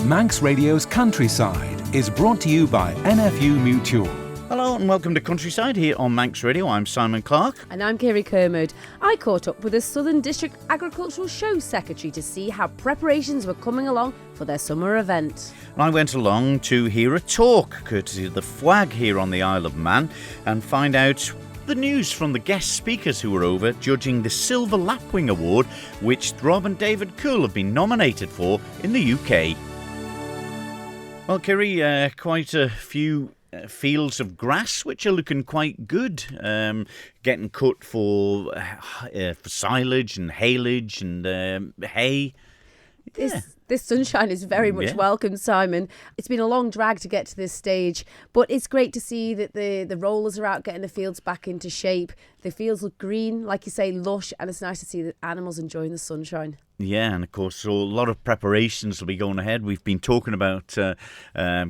Manx Radio's Countryside is brought to you by NFU Mutual. Hello and welcome to Countryside here on Manx Radio. I'm Simon Clark. And I'm Kirree Kermode. I caught up with the Southern District Agricultural Show Secretary to see how preparations were coming along for their summer event. I went along to hear a talk, courtesy of the FWAG here on the Isle of Man, and find out the news from the guest speakers who were over judging the Silver Lapwing Award, which Rob and David Cool have been nominated for in the UK. Well, Kirree, quite a few fields of grass which are looking quite good, getting cut for silage and haylage and hay. This sunshine is very much welcome, Simon. It's been a long drag to get to this stage, but it's great to see that the rollers are out getting the fields back into shape. The fields look green, like you say, lush, and it's nice to see the animals enjoying the sunshine. Yeah, and of course, so a lot of preparations will be going ahead. We've been talking about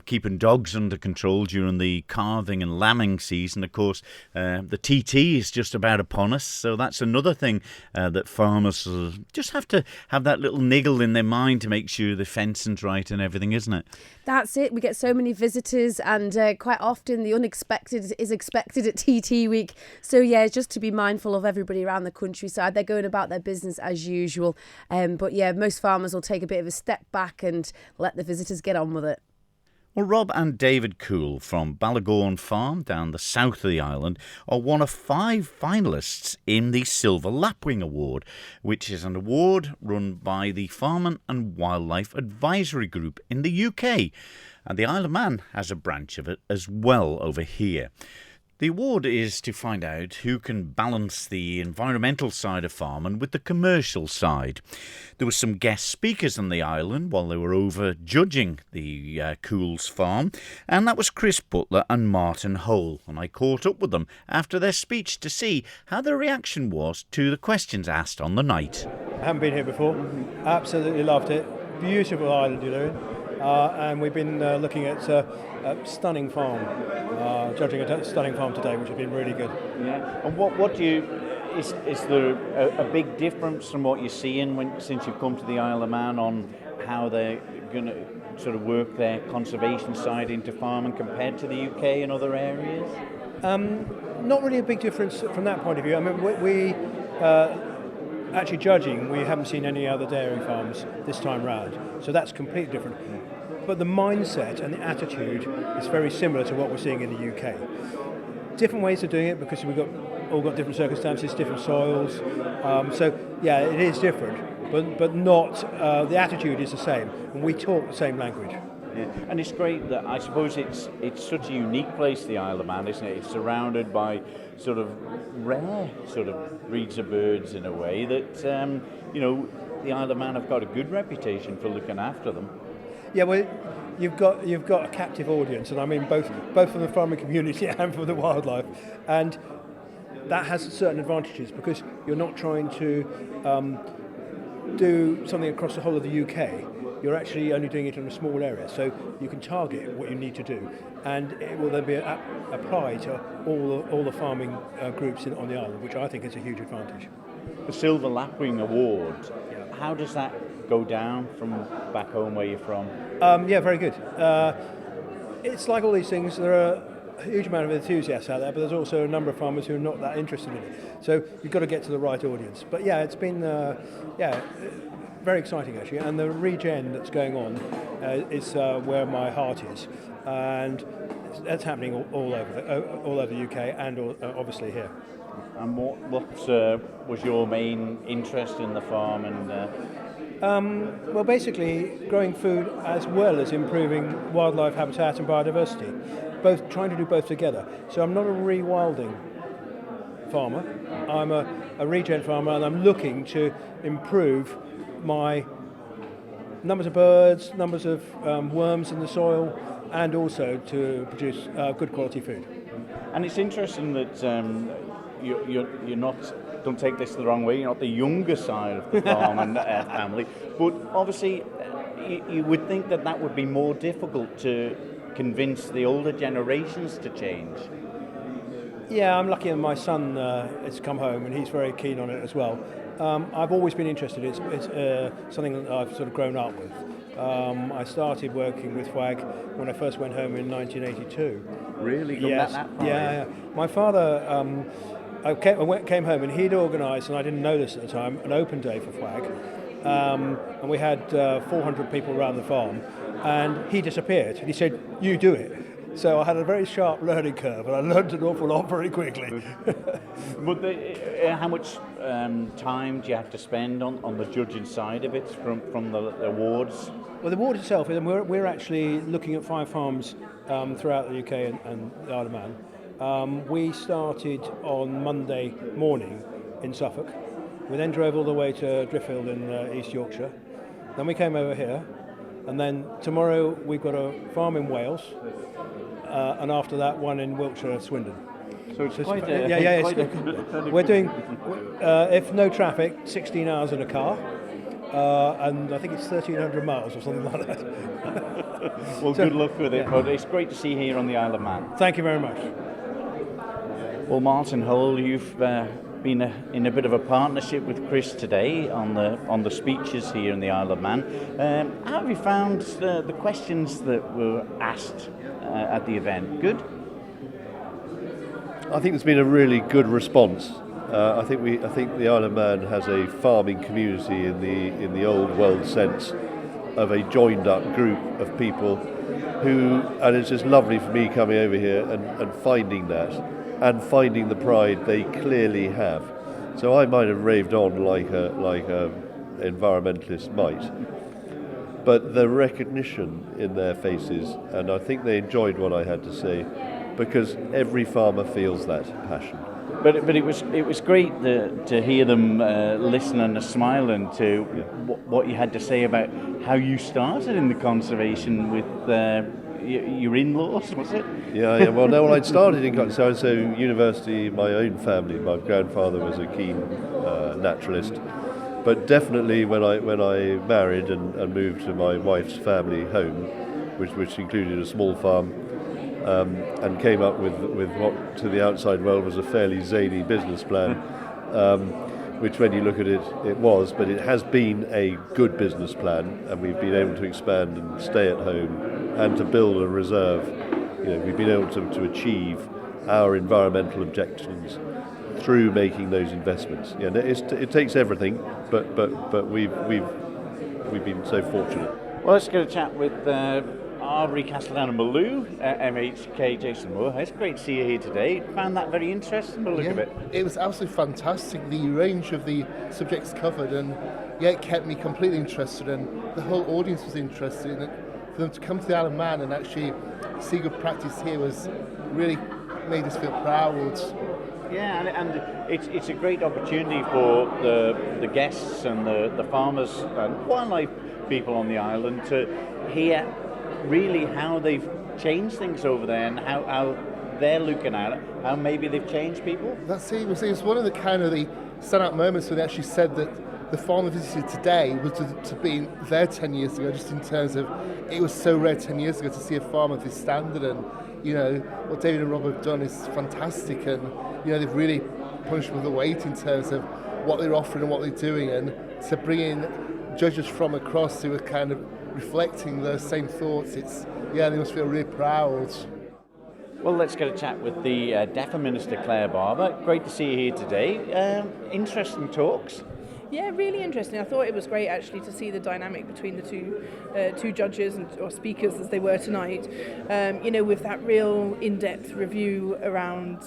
keeping dogs under control during the calving and lambing season. Of course, the TT is just about upon us, so that's another thing that farmers just have to have that little niggle in their mind to make sure the fencing's right and everything, isn't it? That's it. We get so many visitors, and quite often the unexpected is expected at TT week. So yeah, just to be mindful of everybody around the countryside. They're going about their business as usual. But yeah, most farmers will take a bit of a step back and let the visitors get on with it. Well, Rob and David Cool from Ballagorn Farm down the south of the island are one of 5 finalists in the Silver Lapwing Award, which is an award run by the Farm and Wildlife Advisory Group in the UK. And the Isle of Man has a branch of it as well over here. The award is to find out who can balance the environmental side of farming with the commercial side. There were some guest speakers on the island while they were over judging the Cools farm, and that was Chris Butler and Martin Hole. And I caught up with them after their speech to see how their reaction was to the questions asked on the night. I haven't been here before. Absolutely loved it. Beautiful island you're doing. And we've been looking at a stunning farm, judging a stunning farm today, which has been really good. Yeah. And what do you, is there a big difference from what you're seeing since you've come to the Isle of Man on how they're going to sort of work their conservation side into farming compared to the UK and other areas? Not really a big difference from that point of view. I mean, we actually judging, we haven't seen any other dairy farms this time round, so that's completely different. But the mindset and the attitude is very similar to what we're seeing in the UK. Different ways of doing it because we've all got different circumstances, different soils. So yeah, it is different, but not the attitude is the same, and we talk the same language. Yeah. And it's great that I suppose it's such a unique place, the Isle of Man, isn't it? It's surrounded by sort of rare sort of breeds of birds in a way that the Isle of Man have got a good reputation for looking after them. Yeah, well, you've got a captive audience, and I mean both from the farming community and from the wildlife, and that has certain advantages because you're not trying to do something across the whole of the UK. You're actually only doing it in a small area, so you can target what you need to do, and it will then be applied to all the farming groups on the island, which I think is a huge advantage. The Silver Lapwing Award, how does that go down from back home where you're from? Yeah, very good. It's like all these things, there are a huge amount of enthusiasts out there, but there's also a number of farmers who are not that interested in it. So you've got to get to the right audience. But yeah, it's been very exciting actually, and the regen that's going on is where my heart is, and that's happening all over the UK and obviously here. And what was your main interest in the farm? And well, basically growing food as well as improving wildlife habitat and biodiversity, trying to do both together. So I'm not a rewilding farmer, I'm a regen farmer, and I'm looking to improve my numbers of birds, numbers of worms in the soil, and also to produce good quality food. And it's interesting that you're not, don't take this the wrong way, you're not the younger side of the farm and family, but obviously you would think that would be more difficult to convince the older generations to change. Yeah, I'm lucky that my son has come home and he's very keen on it as well. I've always been interested. It's something that I've sort of grown up with. I started working with FWAG when I first went home in 1982. Really? Gone Yes. back that far? Yeah. My father, I came home and he'd organised, and I didn't know this at the time, an open day for FWAG. And we had 400 people around the farm, and he disappeared. And he said, "You do it." So I had a very sharp learning curve, and I learned an awful lot very quickly. How much time do you have to spend on the judging side of it from the awards? Well, the award itself, we're actually looking at 5 farms throughout the UK and the Isle of Man. We started on Monday morning in Suffolk. We then drove all the way to Driffield in East Yorkshire. Then we came over here. And then tomorrow we've got a farm in Wales. And after that, one in Wiltshire, Swindon. So it's quite a... We're doing, if no traffic, 16 hours in a car. And I think it's 1,300 miles or something like that. Well, good luck with it, but it's great to see you here on the Isle of Man. Thank you very much. Well, Martin Hull, you've been in a bit of a partnership with Chris today on the speeches here in the Isle of Man. How have you found the questions that were asked at the event? Good? I think there's been a really good response. I think the Isle of Man has a farming community in the old world sense of a joined up group of people who, and it's just lovely for me coming over here and finding that and finding the pride they clearly have. So I might have raved on like a environmentalist might, but the recognition in their faces, and I think they enjoyed what I had to say, because every farmer feels that passion. But it was great to hear them listen and smiling to what you had to say about how you started in the conservation with your in-laws, was it? Yeah. Well, no, I'd started in so university. My own family. My grandfather was a keen naturalist, but definitely when I married and moved to my wife's family home, which included a small farm. And came up with what to the outside world was a fairly zany business plan, which when you look at it, it was, but it has been a good business plan, and we've been able to expand and stay at home and to build a reserve. We've been able to achieve our environmental objectives through making those investments. It takes everything, but we've been so fortunate. Well, let's get a chat with Arbury, Castellan and Maloo, MHK Jason Moore. It's great to see you here today. Found that very interesting, but look at it. It was absolutely fantastic, the range of the subjects covered, and it kept me completely interested, and the whole audience was interested in it. For them to come to the Isle of Man and actually see good practice here was really made us feel proud. Yeah, and it's a great opportunity for the guests and the farmers and wildlife people on the island to hear really how they've changed things over there and how they're looking at it, how maybe they've changed people. That's it. It was one of the standout moments when they actually said that the farm they visited today was to be there 10 years ago, just in terms of it was so rare 10 years ago to see a farm of this standard, and what David and Rob have done is fantastic, and they've really punched with the weight in terms of what they're offering and what they're doing, and to bring in judges from across who are kind of reflecting those same thoughts, they must feel really proud. Well, let's get a chat with the DEFRA Minister, Claire Barber. Great to see you here today. Interesting talks. Yeah, really interesting. I thought it was great actually to see the dynamic between the two judges or speakers as they were tonight. With that real in-depth review around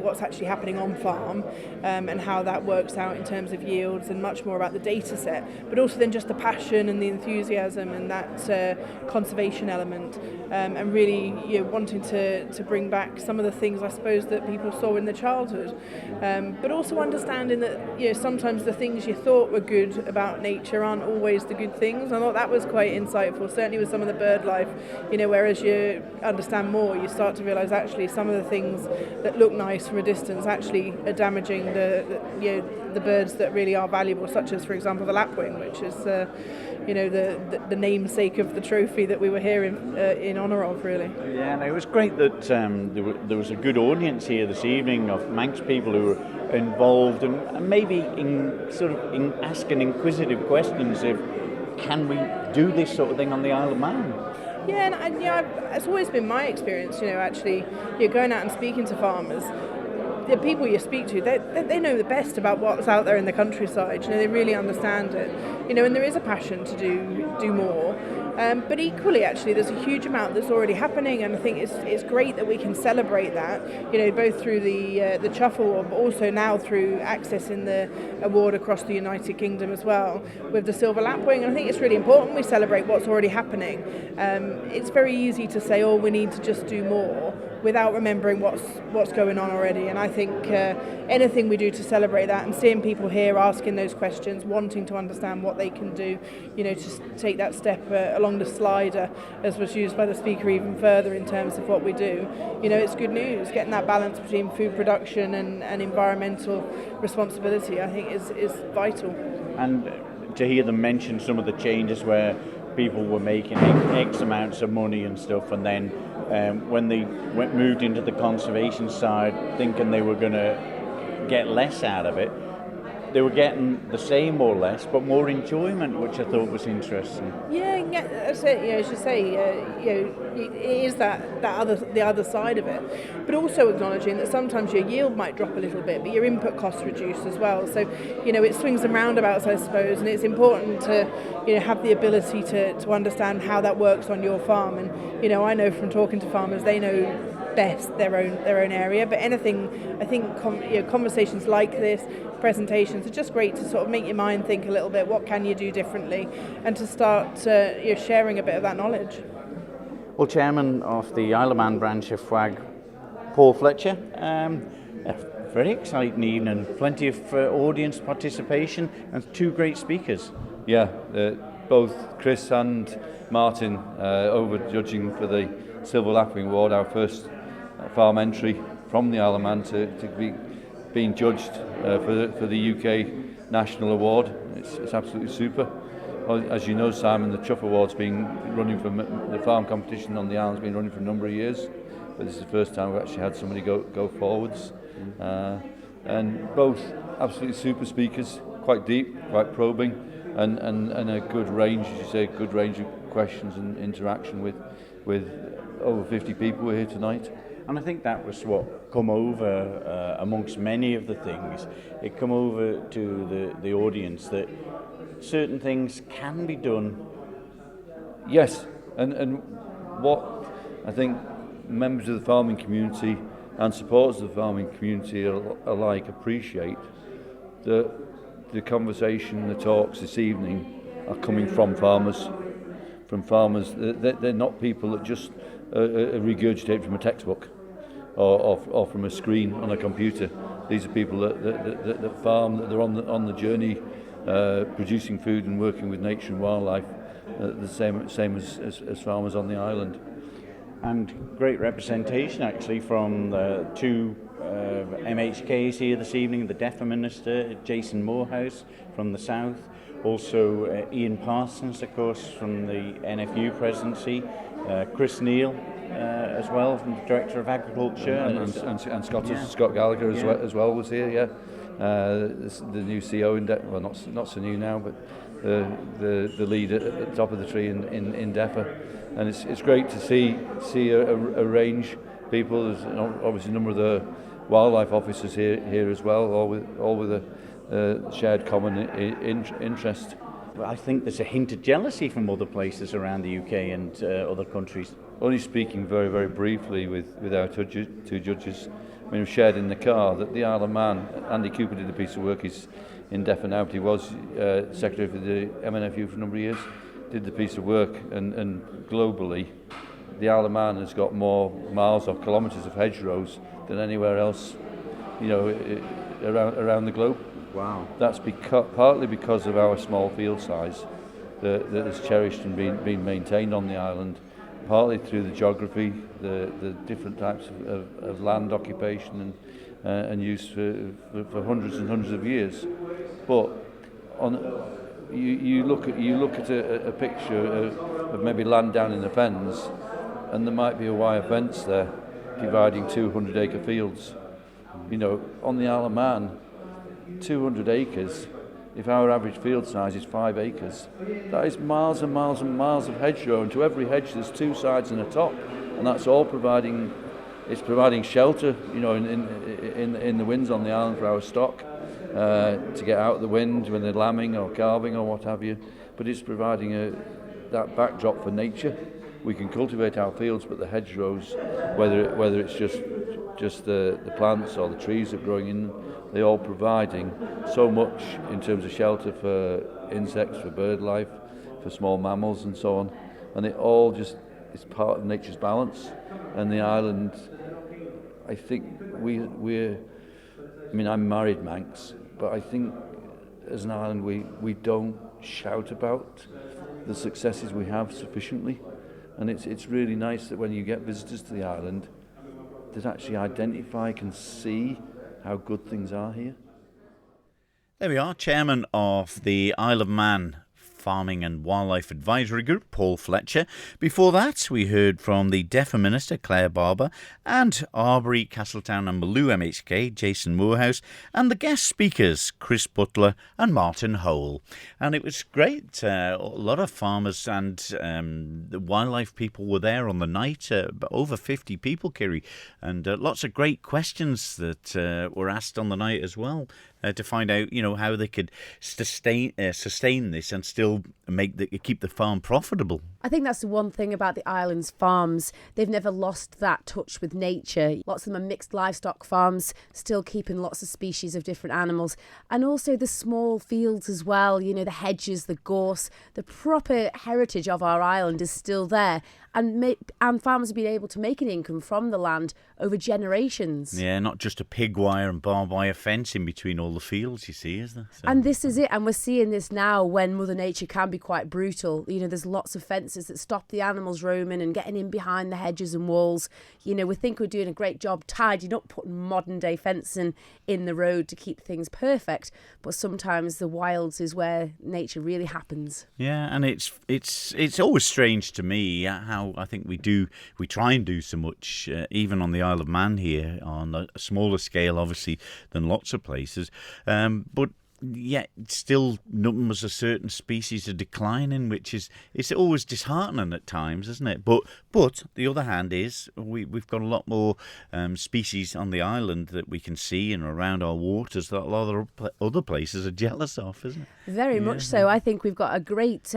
what's actually happening on farm and how that works out in terms of yields, and much more about the data set, but also then just the passion and the enthusiasm and that conservation element, and really wanting to bring back some of the things I suppose that people saw in their childhood, but also understanding that sometimes the things you thought were good about nature aren't always the good things. I thought that was quite insightful, certainly with some of the bird life, whereas you understand more, you start to realise actually some of the things that look nice from a distance actually are damaging the birds that really are valuable, such as, for example, the lapwing, which is the namesake of the trophy that we were here in honour of, really. Yeah, and it was great that there was a good audience here this evening of Manx people who were involved and maybe in asking inquisitive questions can we do this sort of thing on the Isle of Man? Yeah, and it's always been my experience, actually, you're going out and speaking to farmers. The people you speak to, they know the best about what's out there in the countryside. They really understand it. And there is a passion to do more. But equally, actually, there's a huge amount that's already happening, and I think it's great that we can celebrate that. Both through the Chuff Award, but also now through accessing the award across the United Kingdom as well with the Silver Lapwing. And I think it's really important we celebrate what's already happening. It's very easy to say, oh, we need to just do more, without remembering what's going on already. And I think anything we do to celebrate that, and seeing people here asking those questions, wanting to understand what they can do, to take that step along the slider, as was used by the speaker, even further in terms of what we do. It's good news. Getting that balance between food production and environmental responsibility, I think, is vital. And to hear them mention some of the changes where people were making X amounts of money and stuff, and then when they moved into the conservation side, thinking they were going to get less out of it, they were getting the same or less, but more enjoyment, which I thought was interesting. Yeah, that's it. As you say, it is the other side of it, but also acknowledging that sometimes your yield might drop a little bit, but your input costs reduce as well. So, it swings and roundabouts, I suppose, and it's important to, have the ability to understand how that works on your farm. And I know from talking to farmers, they know best their own area. But anything, I think, conversations like this, presentations, are just great to sort of make your mind think a little bit. What can you do differently, and to start sharing a bit of that knowledge. Well, Chairman of the Isle of Man branch of FWAG, Paul Fletcher. A very exciting evening, plenty of audience participation, and two great speakers. Yeah, both Chris and Martin over judging for the Silver Lapwing Award, our first farm entry from the Isle of Man to be being judged for the UK National Award. It's absolutely super. As you know, Simon, the Chuff Award's been running from the farm competition on the island's been running for a number of years, but this is the first time we've actually had somebody go forwards. And both absolutely super speakers, quite deep, quite probing, and a good range, as you say, good range of questions and interaction with over 50 people here tonight. And I think that was what come over amongst many of the things. It come over to the audience that certain things can be done. Yes, and what I think members of the farming community and supporters of the farming community alike appreciate, that the conversation, the talks this evening are coming from farmers. They're not people that just regurgitate from a textbook or from a screen on a computer. These are people that farm, that they're on the journey, producing food and working with nature and wildlife, the same as farmers on the island. And great representation actually from the two MHKs here this evening, the DEFRA Minister, Jason Morehouse from the south, also Ian Parsons, of course, from the NFU presidency, Chris Neal as well, from the Director of Agriculture. And Scott Gallagher as well was here, yeah. The new CEO in well, not so new now, but the lead at the top of the tree in DEFRA. And it's great to see a range of people. There's obviously a number of the wildlife officers here as well, all with a shared common interest. Well, I think there's a hint of jealousy from other places around the UK and other countries. Only speaking very, very briefly with our two judges, I mean, we shared in the car that the Isle of Man, Andy Cooper did a piece of work. He's in DEFRA now, but he was Secretary for the MNFU for a number of years. Did the piece of work, and globally, the Isle of Man has got more miles or kilometres of hedgerows than anywhere else, around the globe. Wow. That's partly because of our small field size that is cherished and being maintained on the island, partly through the geography, the different types of land occupation and use for hundreds and hundreds of years. But you look at a picture of maybe land down in the fens, and there might be a wire fence there dividing 200-acre fields. On the Isle of Man, 200 acres if our average field size is 5 acres, that is miles and miles and miles of hedgerow, and to every hedge there's 2 sides and a top, and that's all providing shelter, in the winds on the island for our stock, to get out of the wind when they're lambing or calving or what have you. But it's providing that backdrop for nature. We can cultivate our fields, but the hedgerows, whether it's just the plants or the trees that are growing in, they're all providing so much in terms of shelter for insects, for bird life, for small mammals and so on. And it all just is part of nature's balance. And the island, I think I'm married, Manx, but I think as an island we don't shout about the successes we have sufficiently. And it's really nice that when you get visitors to the island, that actually identify, can see how good things are here. There we are, Chairman of the Isle of Man Farming and Wildlife Advisory Group, Paul Fletcher. Before that, we heard from the DEFRA Minister, Claire Barber, and Arbury, Castletown and Maloo MHK, Jason Moorhouse, and the guest speakers, Chris Butler and Martin Hole. And it was great. A lot of farmers and the wildlife people were there on the night, over 50 people, Kirree, and lots of great questions that were asked on the night as well. To find out, how they could sustain this and still keep the farm profitable. I think that's the one thing about the island's farms. They've never lost that touch with nature. Lots of them are mixed livestock farms, still keeping lots of species of different animals. And also the small fields as well, the hedges, the gorse, the proper heritage of our island is still there. And farmers have been able to make an income from the land over generations. Yeah, not just a pig wire and barbed wire fence in between all the fields, you see, is there? So. And this is it. And we're seeing this now when Mother Nature can be quite brutal. There's lots of fences that stop the animals roaming and getting in behind the hedges and walls. We think we're doing a great job tidying up, putting modern day fencing in the road to keep things perfect. But sometimes the wilds is where nature really happens. Yeah, and it's always strange to me how I think we try and do so much, even on the Isle of Man here, on a smaller scale, obviously, than lots of places. But yet still numbers of certain species are declining, which it's always disheartening at times, isn't it? But the other hand is we've got a lot more species on the island that we can see and around our waters that a lot of other places are jealous of, isn't it? Very much so. I think we've got a great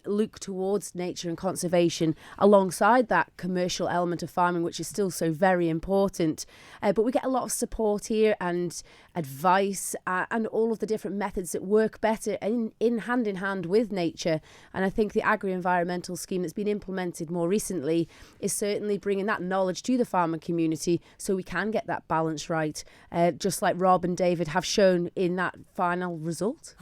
look towards nature and conservation alongside that commercial element of farming, which is still so very important. But we get a lot of support here and advice and all of the different methods that work better in hand with nature. And I think the agri-environmental scheme that's been implemented more recently is certainly bringing that knowledge to the farmer community so we can get that balance right, just like Rob and David have shown in that final result.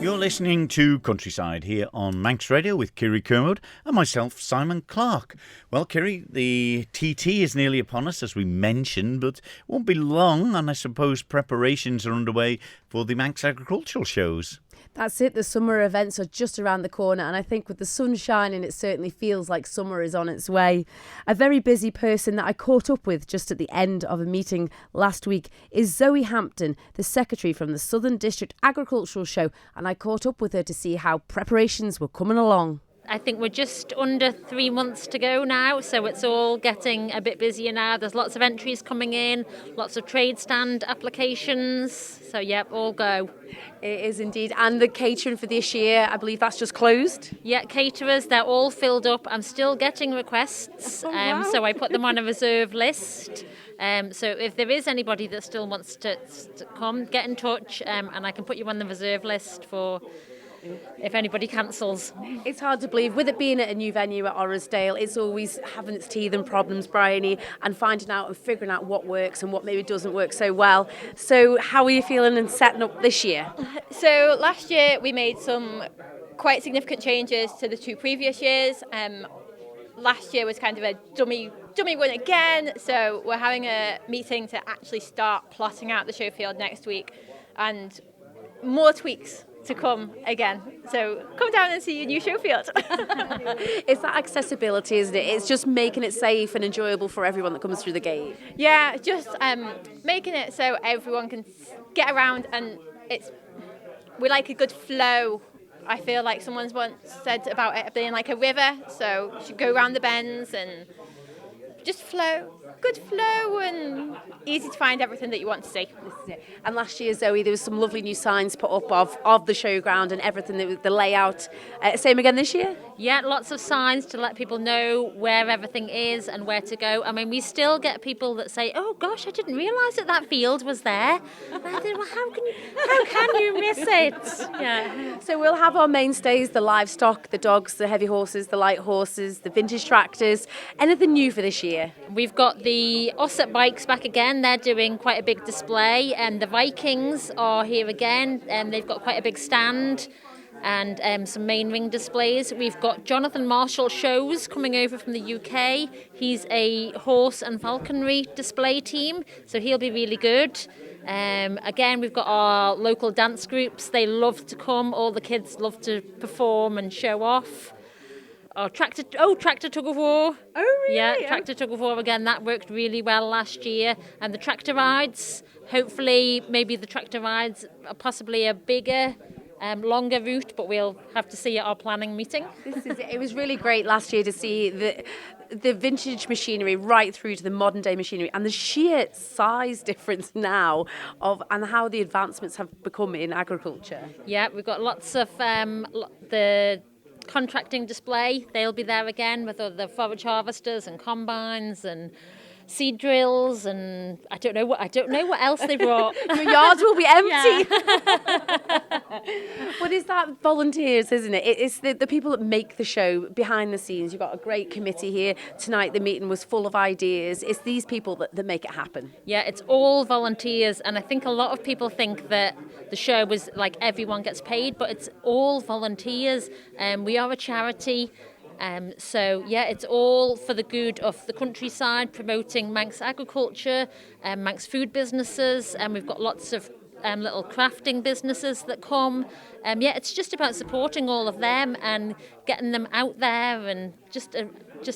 You're listening to Countryside here on Manx Radio with Kirree Kermode and myself, Simon Clark. Well, Kirree, the TT is nearly upon us, as we mentioned, but it won't be long, and I suppose preparations are underway for the Manx Agricultural Shows. That's it. The summer events are just around the corner, and I think with the sun shining, it certainly feels like summer is on its way. A very busy person that I caught up with just at the end of a meeting last week is Zoe Hampton, the secretary from the Southern District Agricultural Show, and I caught up with her to see how preparations were coming along. I think we're just under 3 months to go now, so it's all getting a bit busier now. There's lots of entries coming in, lots of trade stand applications. So, yep, all go. It is indeed. And the catering for this year, I believe that's just closed? Yeah, caterers, they're all filled up. I'm still getting requests, wow. So I put them on a reserve list. So if there is anybody that still wants to come, get in touch, and I can put you on the reserve list for if anybody cancels. It's hard to believe. With it being at a new venue at Orrisdale, it's always having its teeth and problems, Bryony, and finding out and figuring out what works and what maybe doesn't work so well. So how are you feeling and setting up this year? So last year we made some quite significant changes to the 2 previous years. Last year was kind of a dummy one again, so we're having a meeting to actually start plotting out the show field next week, and more tweaks to come again. So come down and see your new show field. It's that accessibility, isn't it? It's just making it safe and enjoyable for everyone that comes through the gate. Yeah, just making it so everyone can get around, and we like a good flow. I feel like someone's once said about it being like a river, so you should go around the bends and just flow. Good flow and easy to find everything that you want to see. This is it. And last year, Zoe, there was some lovely new signs put up of the showground and everything, the layout. Same again this year? Yeah, lots of signs to let people know where everything is and where to go. I mean, we still get people that say, "Oh gosh, I didn't realise that field was there." And I think, well, how can you miss it? Yeah. So we'll have our mainstays, the livestock, the dogs, the heavy horses, the light horses, the vintage tractors. Anything new for this year? We've got the Ossett bikes back again. They're doing quite a big display, and the Vikings are here again, and they've got quite a big stand and some main ring displays. We've got Jonathan Marshall shows coming over from the UK. He's a horse and falconry display team, so he'll be really good. Again, we've got our local dance groups. They love to come. All the kids love to perform and show off. Tractor tug of war. Oh, really? Yeah, tractor tug of war again. That worked really well last year. And the tractor rides, hopefully, maybe the tractor rides are possibly a bigger, longer route, but we'll have to see at our planning meeting. This is it. It was really great last year to see the vintage machinery right through to the modern day machinery and the sheer size difference now and how the advancements have become in agriculture. Yeah, we've got lots of the contracting display. They'll be there again with all the forage harvesters and combines and seed drills, and I don't know what else they brought. Your yards will be empty. Yeah. But it's that volunteers, isn't it? It's the people that make the show behind the scenes. You've got a great committee here tonight. The meeting was full of ideas. It's these people that make it happen. Yeah, it's all volunteers, and I think a lot of people think that the show is like everyone gets paid, but it's all volunteers. We are a charity. So yeah, it's all for the good of the countryside, promoting Manx agriculture, Manx food businesses, and we've got lots of little crafting businesses that come. Yeah, it's just about supporting all of them and getting them out there, and just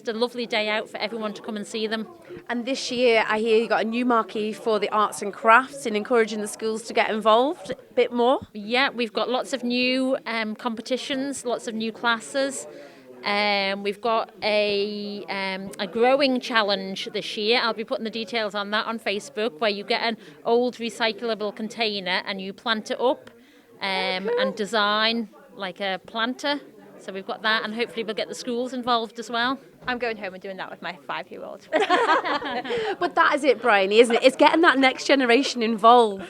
a lovely day out for everyone to come and see them. And this year, I hear you got a new marquee for the arts and crafts and encouraging the schools to get involved a bit more. Yeah, we've got lots of new competitions, lots of new classes. We've got a growing challenge this year. I'll be putting the details on that on Facebook, where you get an old recyclable container and you plant it up and design like a planter. So we've got that, and hopefully we'll get the schools involved as well. I'm going home and doing that with my 5-year-old. But that is it, Bryony, isn't it? It's getting that next generation involved.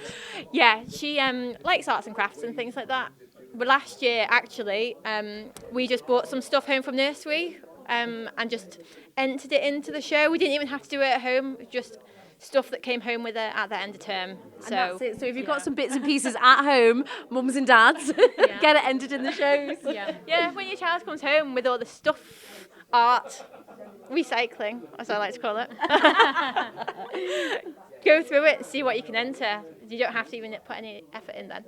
Yeah, she likes arts and crafts and things like that. But last year, actually, we just brought some stuff home from nursery and just entered it into the show. We didn't even have to do it at home, just stuff that came home with her at the end of term. So, and that's it. So if you've got some bits and pieces at home, mums and dads, get it entered in the shows. Yeah, when your child comes home with all the stuff, art, recycling, as I like to call it, go through it and see what you can enter. You don't have to even put any effort in then.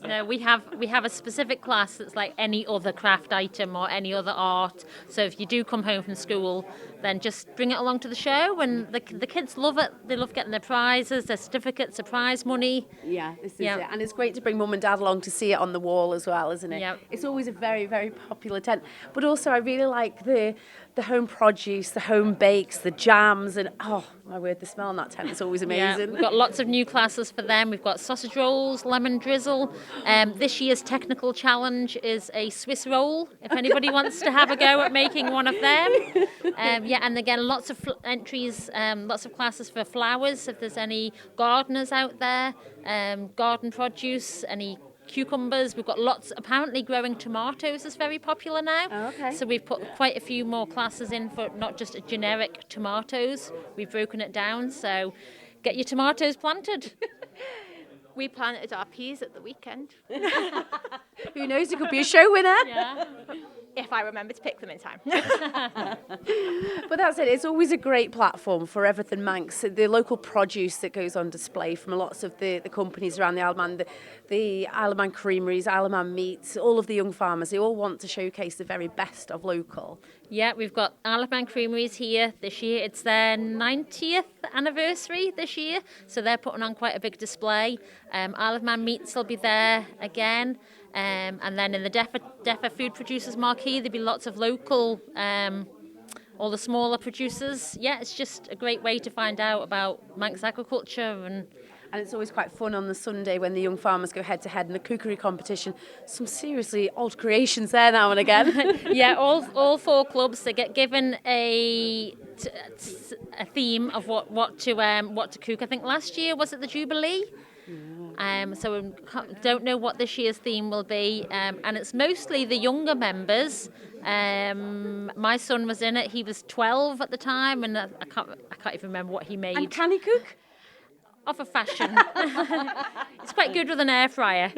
No, we have a specific class that's like any other craft item or any other art. So if you do come home from school, then just bring it along to the show, and the kids love it. They love getting their prizes, their certificates, their prize money. Yeah, this is it. And it's great to bring mum and dad along to see it on the wall as well, isn't it? Yeah. It's always a very, very popular tent. But also I really like the home produce, the home bakes, the jams, and oh my word, the smell in that tent is always amazing. Yeah, we've got lots of new classes for them. We've got sausage rolls, lemon drizzle. This year's technical challenge is a Swiss roll, if anybody wants to have a go at making one of them. Yeah, and again, lots of entries, lots of classes for flowers, if there's any gardeners out there, garden produce, any cucumbers. We've got lots. Apparently growing tomatoes is very popular now. Oh, okay. So we've put quite a few more classes in for not just generic tomatoes. We've broken it down, so get your tomatoes planted. We planted our peas at the weekend. Who knows? It could be a show winner. Yeah. If I remember to pick them in time. But that's it. It's always a great platform for everything Manx. The local produce that goes on display from lots of the companies around the Isle of Man, the Isle of Man creameries, Isle of Man meats, all of the young farmers, they all want to showcase the very best of local. Yeah, we've got Isle of Man creameries here this year. It's their 90th anniversary this year, so they're putting on quite a big display. Isle of Man meats will be there again. And then in the DEFA Food Producers Marquee, there'll be lots of local, all the smaller producers. Yeah, it's just a great way to find out about Manx agriculture. And it's always quite fun on the Sunday when the young farmers go head-to-head in the cookery competition. Some seriously odd creations there now and again. Yeah, all 4 clubs, they get given a theme of what to cook. I think last year, was it the Jubilee? So we don't know what this year's theme will be, and it's mostly the younger members. My son was in it; he was 12 at the time, and I can't even remember what he made. And can he cook? Of a fashion. It's quite good with an air fryer.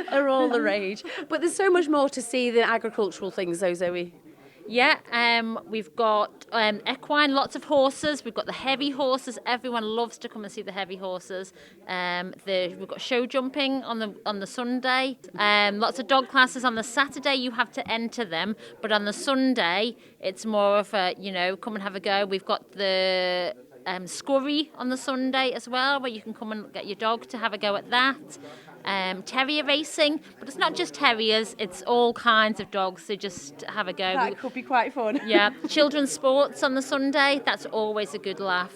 They're all the rage. But there's so much more to see than agricultural things, though, Zoe. Yeah, we've got equine, lots of horses. We've got the heavy horses. Everyone loves to come and see the heavy horses. We've got show jumping on the Sunday. Lots of dog classes on the Saturday. You have to enter them, but on the Sunday it's more of a come and have a go. We've got the scurry on the Sunday as well, where you can come and get your dog to have a go at that. Terrier racing, but it's not just terriers, it's all kinds of dogs, so just have a go. That could be quite fun. Yeah, children's sports on the Sunday, that's always a good laugh.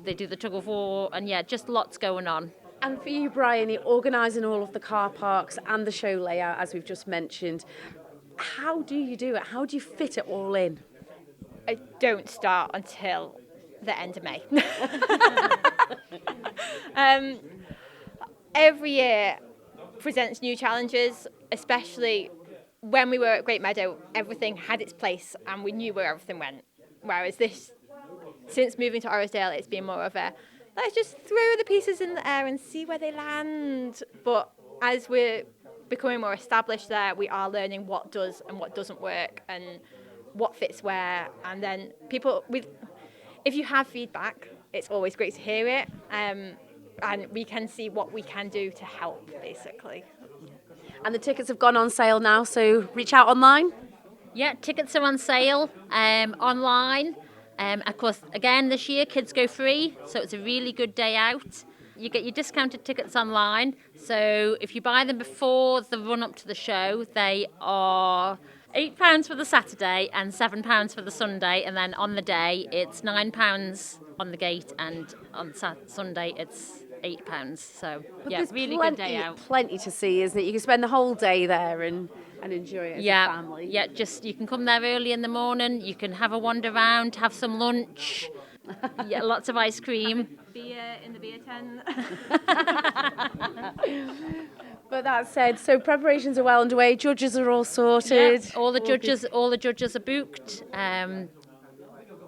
They do the tug of war, and yeah, just lots going on. And for you, Brian, you're organising all of the car parks and the show layout, as we've just mentioned. How do you do it? How do you fit it all in? I don't start until the end of May. Every year presents new challenges, especially when we were at Great Meadow, everything had its place and we knew where everything went. Whereas since moving to Orrisdale, it's been more of a, let's just throw the pieces in the air and see where they land. But as we're becoming more established there, we are learning what does and what doesn't work and what fits where. And then if you have feedback, it's always great to hear it. And we can see what we can do to help, basically. And the tickets have gone on sale now, so reach out online. Yeah, tickets are on sale online. Of course, again, this year kids go free, so it's a really good day out. You get your discounted tickets online, so if you buy them before the run-up to the show, they are £8 for the Saturday and £7 for the Sunday, and then on the day it's £9 on the gate, and on Sunday it's £8. So but yeah, there's really good day out. Plenty to see, isn't it? You can spend the whole day there and enjoy it as a family. Yeah, just you can come there early in the morning. You can have a wander around, have some lunch. Yeah, lots of ice cream. Beer in the beer tent. But that said, so preparations are well underway. Judges are all sorted. Yeah, all the judges are booked.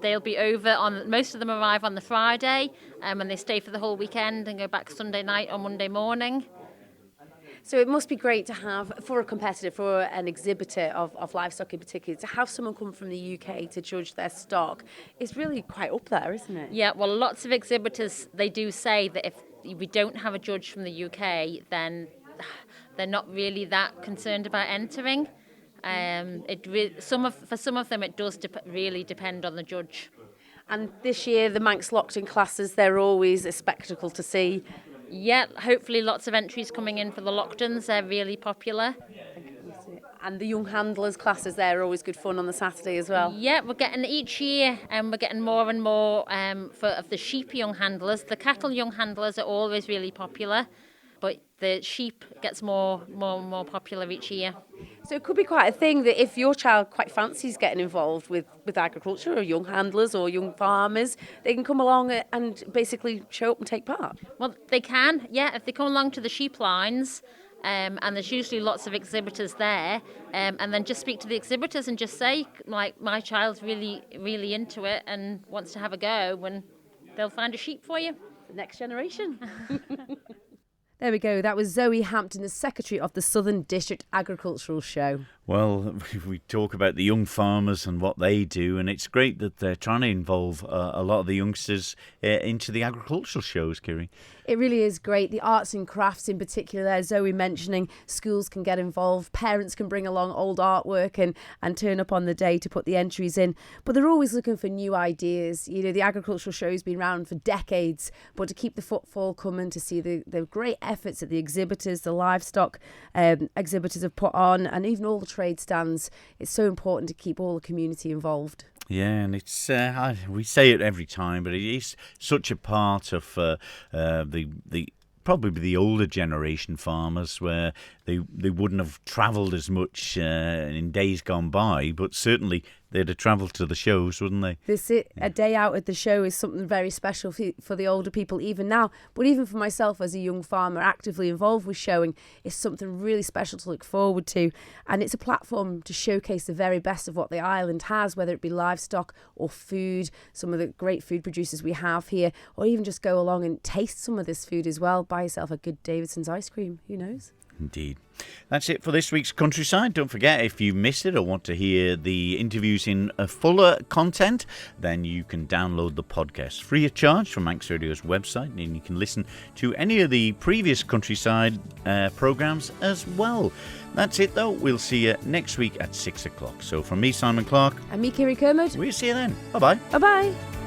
They'll be over most of them arrive on the Friday, and they stay for the whole weekend and go back Sunday night or Monday morning. So it must be great to have, for a competitor, for an exhibitor of livestock in particular, to have someone come from the UK to judge their stock. It's really quite up there, isn't it? Yeah, well, lots of exhibitors, they do say that if we don't have a judge from the UK, then they're not really that concerned about entering. For some of them, it does really depend on the judge. And this year, the Manx Locked-in classes, they're always a spectacle to see. Yeah, hopefully lots of entries coming in for the Locked-ins. They're really popular. And the young handlers classes, they're always good fun on the Saturday as well. Yeah, we're getting each year, and we're getting more and more of the sheep young handlers. The cattle young handlers are always really popular, but the sheep gets more and more popular each year. So it could be quite a thing that if your child quite fancies getting involved with agriculture or young handlers or young farmers, they can come along and basically show up and take part. Well, they can, yeah. If they come along to the sheep lines, and there's usually lots of exhibitors there, and then just speak to the exhibitors and just say, like, my child's really, really into it and wants to have a go, and they'll find a sheep for you. the next generation. There we go. That was Zoe Hampton, the Secretary of the Southern District Agricultural Show. Well, we talk about the young farmers and what they do, and it's great that they're trying to involve a lot of the youngsters into the agricultural shows, Kirree. It really is great. The arts and crafts in particular there, Zoe mentioning, schools can get involved, parents can bring along old artwork and turn up on the day to put the entries in. But they're always looking for new ideas. You know, the agricultural show's been around for decades, but to keep the footfall coming, to see the great efforts that the exhibitors, the livestock exhibitors have put on, and even all the trade stands, it's so important to keep all the community involved. Yeah, and it's we say it every time, but it is such a part of the probably the older generation farmers, where they wouldn't have travelled as much in days gone by, but certainly they'd have travelled to the shows, wouldn't they? A day out at the show is something very special for the older people even now, but even for myself as a young farmer actively involved with showing, it's something really special to look forward to, and it's a platform to showcase the very best of what the island has, whether it be livestock or food, some of the great food producers we have here, or even just go along and taste some of this food as well. Buy yourself a good Davidson's ice cream, who knows? Indeed. That's it for this week's Countryside. Don't forget, if you missed it or want to hear the interviews in a fuller content, then you can download the podcast free of charge from Manx Radio's website, and you can listen to any of the previous Countryside programmes as well. That's it, though. We'll see you next week at 6 o'clock. So from me, Simon Clark. And me, Kirree Kermode. We'll see you then. Bye-bye. Bye-bye.